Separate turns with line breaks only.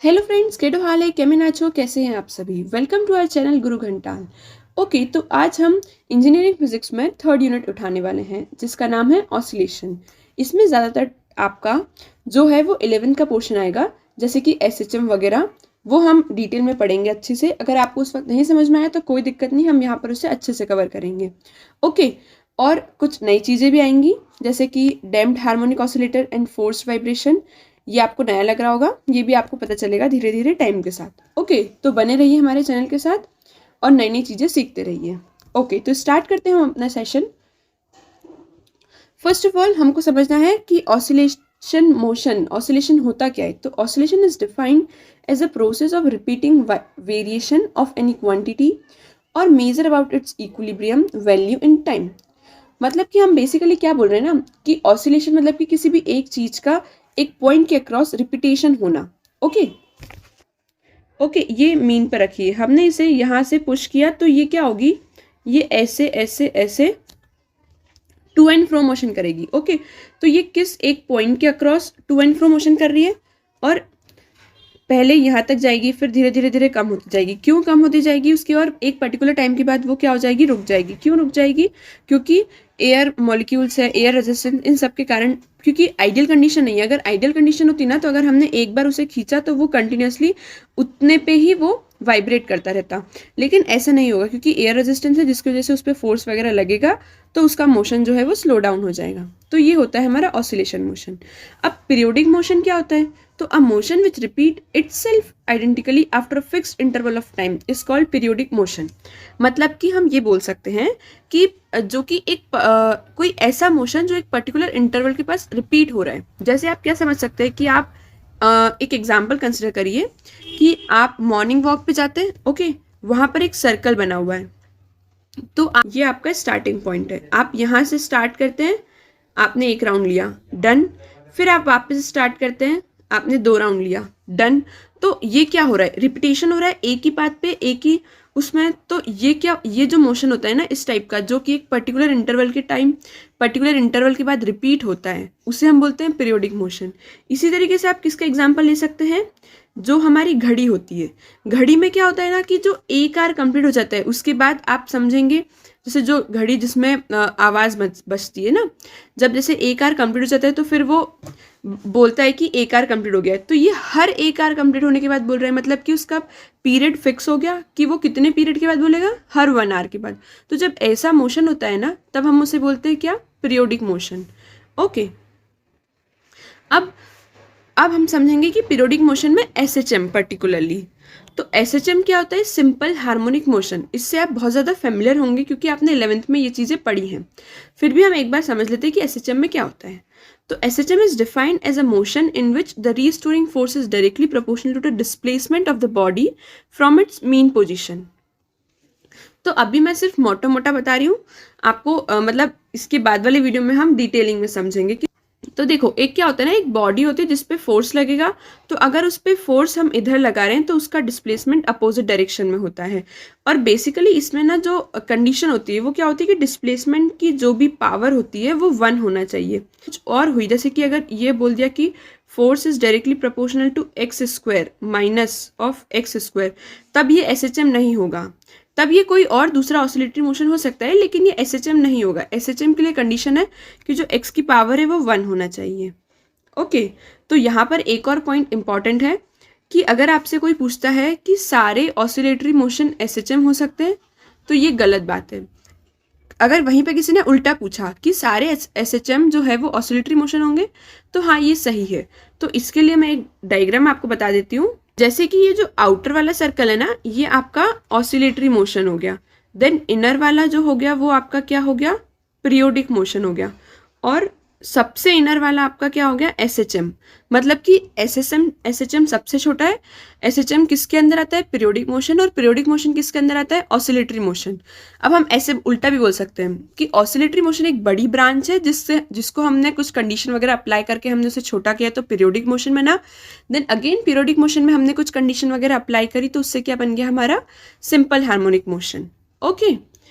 Hello friends, केडो हाल है केमिन आचो, कैसे हैं आप सभी। Welcome to our channel Guru घंटाल। Okay, तो आज हम इंजीनियरिंग फिजिक्स में थर्ड यूनिट उठाने वाले हैं जिसका नाम है ऑसिलेशन। इसमें ज़्यादातर आपका जो है वो 11 का पोर्शन आएगा, जैसे कि एसएचएम वगैरह। वो हम डिटेल में पढ़ेंगे अच्छे से। अगर आपको उस वक्त नहीं समझ में आया तो कोई दिक्कत नहीं, हम यहाँ पर उसे अच्छे से कवर करेंगे। ओके, और कुछ नई चीज़ें भी आएंगी, जैसे कि damped harmonic oscillator and forced vibration. ये आपको नया लग रहा होगा, ये भी आपको पता चलेगा धीरे धीरे टाइम के साथ। ओके, तो बने रहिए हमारे चैनल के साथ और नई नई चीज़ें सीखते रहिए। ओके, तो स्टार्ट करते हैं हम अपना सेशन। फर्स्ट ऑफ ऑल हमको समझना है कि ऑसिलेशन होता क्या है। तो oscillation is defined as a process of repeating variation of any quantity और measure about its equilibrium value in time. मतलब कि हम बेसिकली क्या बोल रहे हैं ना, कि ऑसिलेशन मतलब कि किसी भी एक चीज का एक पॉइंट के अक्रॉस रिपीटेशन होना। ओके ओके, ये मीन पर रखिए। हमने इसे यहां से पुश किया तो ये क्या होगी, ये ऐसे ऐसे ऐसे टू एंड फ्रो मोशन करेगी। ओके, तो ये किस एक पॉइंट के across to and fro motion कर रही है और पहले यहाँ तक जाएगी, फिर धीरे धीरे धीरे कम होती जाएगी। क्यों कम होती जाएगी उसकी, और एक पर्टिकुलर टाइम के बाद वो क्या हो जाएगी, रुक जाएगी। क्यों रुक जाएगी, क्योंकि एयर मॉलिक्यूल्स है, एयर रेजिस्टेंस, इन सब के कारण। क्योंकि आइडियल कंडीशन नहीं है। अगर आइडियल कंडीशन होती ना, तो अगर हमने एक बार उसे खींचा तो वो कंटिन्यूसली उतने पे ही वो वाइब्रेट करता रहता। लेकिन ऐसा नहीं होगा, क्योंकि एयर रेजिस्टेंस है, जिसकी वजह से उस पर फोर्स वगैरह लगेगा तो उसका मोशन जो है वो स्लो डाउन हो जाएगा। तो ये होता है हमारा ऑसिलेशन मोशन। अब पीरियोडिक मोशन क्या होता है, तो a motion which repeat itself identically after a fixed interval of time is called periodic motion. मतलब कि हम ये बोल सकते हैं कि जो कि एक कोई ऐसा मोशन जो एक पर्टिकुलर इंटरवल के पास रिपीट हो रहा है। जैसे आप क्या समझ सकते हैं कि आप एक एग्जाम्पल कंसिडर करिए कि आप मॉर्निंग वॉक पे जाते हैं। ओके, वहां पर एक सर्कल बना हुआ है, तो ये आपका स्टार्टिंग पॉइंट है। आप यहाँ से स्टार्ट करते हैं, आपने एक राउंड लिया, डन। फिर आप वापस स्टार्ट करते हैं, आपने 2 राउंड लिया, डन। तो ये क्या हो रहा है, रिपीटेशन हो रहा है एक ही बात पे, एक ही उसमें। तो ये क्या, ये जो मोशन होता है ना इस टाइप का, जो कि एक पर्टिकुलर इंटरवल के टाइम, पर्टिकुलर इंटरवल के बाद रिपीट होता है, उसे हम बोलते हैं पीरियोडिक मोशन। इसी तरीके से आप किसका एग्जाम्पल ले सकते हैं, जो हमारी घड़ी होती है। घड़ी में क्या होता है ना, कि जो एक आर कंप्लीट हो जाता है उसके बाद आप समझेंगे, जैसे जो घड़ी जिसमें आवाज़ बजती है ना, जब जैसे एक आर कंप्लीट हो जाता है तो फिर वो बोलता है कि एक आर कंप्लीट हो गया है। तो ये हर एक आर कंप्लीट होने के बाद बोल रहा है, मतलब कि उसका पीरियड फिक्स हो गया कि वो कितने पीरियड के बाद बोलेगा, हर 1 आवर के बाद। तो जब ऐसा मोशन होता है ना, तब हम उसे बोलते हैं क्या, पीरियोडिक मोशन। ओके, अब हम समझेंगे कि पीरियोडिक मोशन में एसएचएम पर्टिकुलरली। तो एसएचएम क्या होता है, सिंपल हार्मोनिक मोशन। इससे आप बहुत ज़्यादा फेमिलियर होंगे क्योंकि आपने 11th में ये चीज़ें पढ़ी हैं। फिर भी हम एक बार समझ लेते हैं कि एसएचएम में क्या होता है। तो SHM is defined as a motion in which the restoring force is directly proportional to the displacement of the body from its mean position. तो अभी मैं सिर्फ मोटा मोटा बता रही हूँ आपको, मतलब इसके बाद वाले वीडियो में हम डिटेलिंग में समझेंगे कि। तो देखो, एक क्या होता है ना, एक बॉडी होती है जिसपे फोर्स लगेगा। तो अगर उस पर फोर्स हम इधर लगा रहे हैं तो उसका डिस्प्लेसमेंट अपोजिट डायरेक्शन में होता है। और बेसिकली इसमें ना जो कंडीशन होती है वो क्या होती है कि डिस्प्लेसमेंट की जो भी पावर होती है वो 1 होना चाहिए। कुछ और हुई, जैसे कि अगर ये बोल दिया कि force is directly proportional to x square minus of x square, तब ये एसएचएम नहीं होगा। तब ये कोई और दूसरा ऑसिलेटरी मोशन हो सकता है, लेकिन ये एसएचएम नहीं होगा। एसएचएम के लिए कंडीशन है कि जो एक्स की पावर है वो 1 होना चाहिए। ओके, तो यहाँ पर एक और पॉइंट इंपॉर्टेंट है कि अगर आपसे कोई पूछता है कि सारे ऑसिलेटरी मोशन एसएचएम हो सकते हैं, तो ये गलत बात है। अगर वहीं पे किसी ने उल्टा पूछा कि सारे एसएचएम जो है वो ऑसिलेटरी मोशन होंगे, तो हाँ ये सही है। तो इसके लिए मैं एक डायग्राम आपको बता देती हूँ। जैसे कि ये जो आउटर वाला सर्कल है ना, ये आपका ऑसिलेटरी मोशन हो गया। देन इनर वाला जो हो गया वो आपका क्या हो गया, पीरियोडिक मोशन हो गया। और सबसे इनर वाला आपका क्या हो गया, एसएचएम। मतलब कि एसएचएम सबसे छोटा है। एसएचएम किसके अंदर आता है, पीरियोडिक मोशन। और पीरियोडिक मोशन किसके अंदर आता है, ऑसिलेटरी मोशन। अब हम ऐसे उल्टा भी बोल सकते हैं कि ऑसिलेटरी मोशन एक बड़ी ब्रांच है जिसको हमने कुछ कंडीशन वगैरह अप्लाई करके हमने उसे छोटा किया तो पीरियोडिक मोशन बना। देन अगेन पीरियोडिक मोशन में हमने कुछ कंडीशन वगैरह अप्लाई करी तो उससे क्या बन गया, हमारा सिंपल हार्मोनिक मोशन। ओके,